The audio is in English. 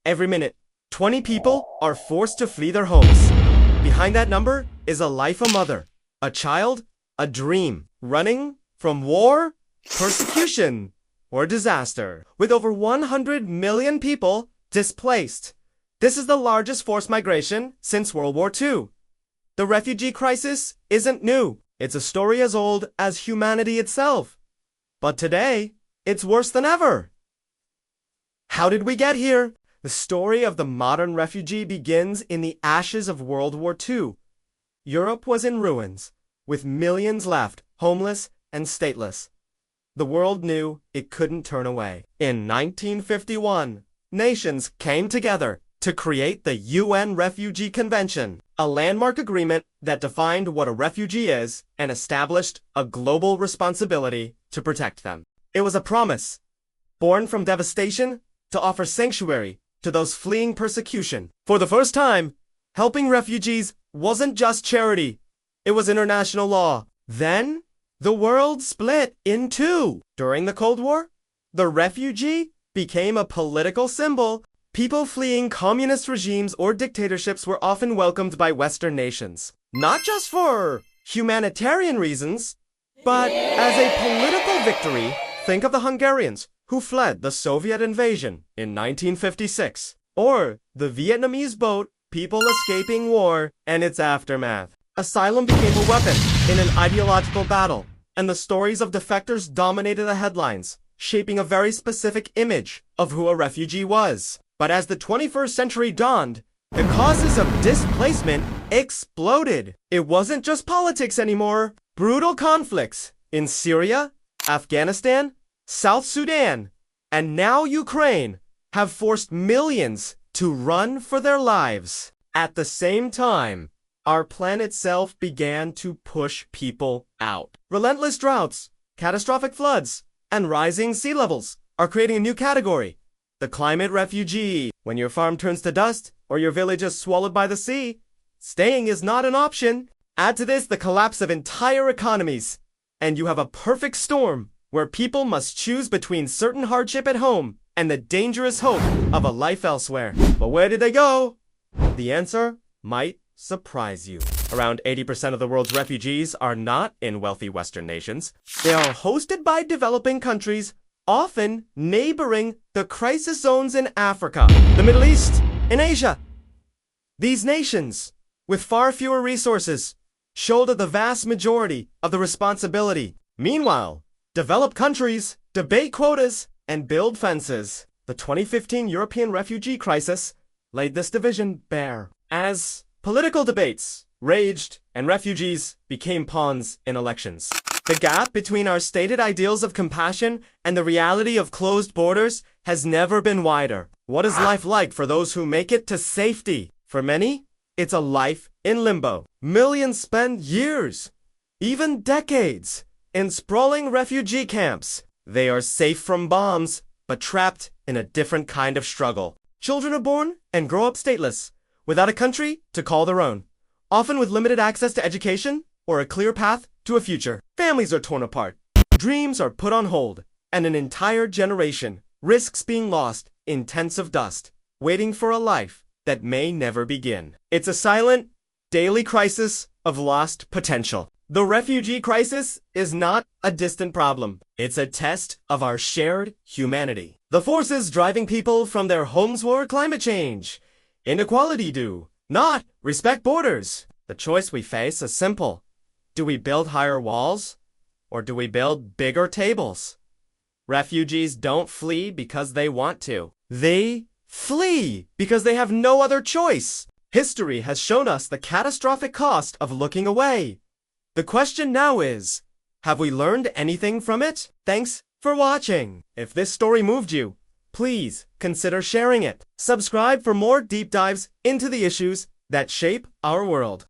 Every minute, 20 people are forced to flee their homes. Behind that number is a life, a mother, a child, a dream, running from war, persecution, or disaster. With over 100 million people displaced. This is the largest forced migration since World War II. The refugee crisis isn't new. It's a story as old as humanity itself. But today, it's worse than ever. How did we get here? The story of the modern refugee begins in the ashes of World War II. Europe was in ruins, with millions left, homeless and stateless. The world knew it couldn't turn away. In 1951, nations came together to create the UN Refugee Convention, a landmark agreement that defined what a refugee is and established a global responsibility to protect them. It was a promise, born from devastation, to offer sanctuary to those fleeing persecution. For the first time, helping refugees wasn't just charity, it was international law. Then, the world split in two. During the Cold War, the refugee became a political symbol. People fleeing communist regimes or dictatorships were often welcomed by Western nations, not just for humanitarian reasons, but as a political victory. Think of the Hungarians who fled the Soviet invasion in 1956, or the Vietnamese boat, people escaping war and its aftermath. Asylum became a weapon in an ideological battle, and the stories of defectors dominated the headlines, shaping a very specific image of who a refugee was. But as the 21st century dawned, the causes of displacement exploded. It wasn't just politics anymore. Brutal conflicts in Syria, Afghanistan, South Sudan, and now Ukraine have forced millions to run for their lives. At the same time, our planet itself began to push people out. Relentless droughts, catastrophic floods, and rising sea levels are creating a new category. The climate refugee. When your farm turns to dust or your village is swallowed by the sea, staying is not an option. Add to this the collapse of entire economies, and you have a perfect storm where people must choose between certain hardship at home and the dangerous hope of a life elsewhere. But where did they go? The answer might surprise you. Around 80% of the world's refugees are not in wealthy Western nations. They are hosted by developing countries, often neighboring the crisis zones in Africa, the Middle East, and Asia. These nations, with far fewer resources, shoulder the vast majority of the responsibility. Meanwhile, developed countries debate quotas and build fences. The 2015 European refugee crisis laid this division bare. As political debates raged and refugees became pawns in elections, the gap between our stated ideals of compassion and the reality of closed borders has never been wider. What is life like for those who make it to safety? For many, it's a life in limbo. Millions spend years, even decades, in sprawling refugee camps. They are safe from bombs, but trapped in a different kind of struggle. Children are born and grow up stateless, without a country to call their own, often with limited access to education or a clear path to a future. Families are torn apart, dreams are put on hold, and an entire generation risks being lost in tents of dust, waiting for a life that may never begin. It's a silent, daily crisis of lost potential. The refugee crisis is not a distant problem. It's a test of our shared humanity. The forces driving people from their homes were climate change, inequality do not respect borders. The choice we face is simple. Do we build higher walls, or do we build bigger tables? Refugees don't flee because they want to. They flee because they have no other choice. History has shown us the catastrophic cost of looking away. The question now is, have we learned anything from it? Thanks for watching. If this story moved you, please consider sharing it. Subscribe for more deep dives into the issues that shape our world.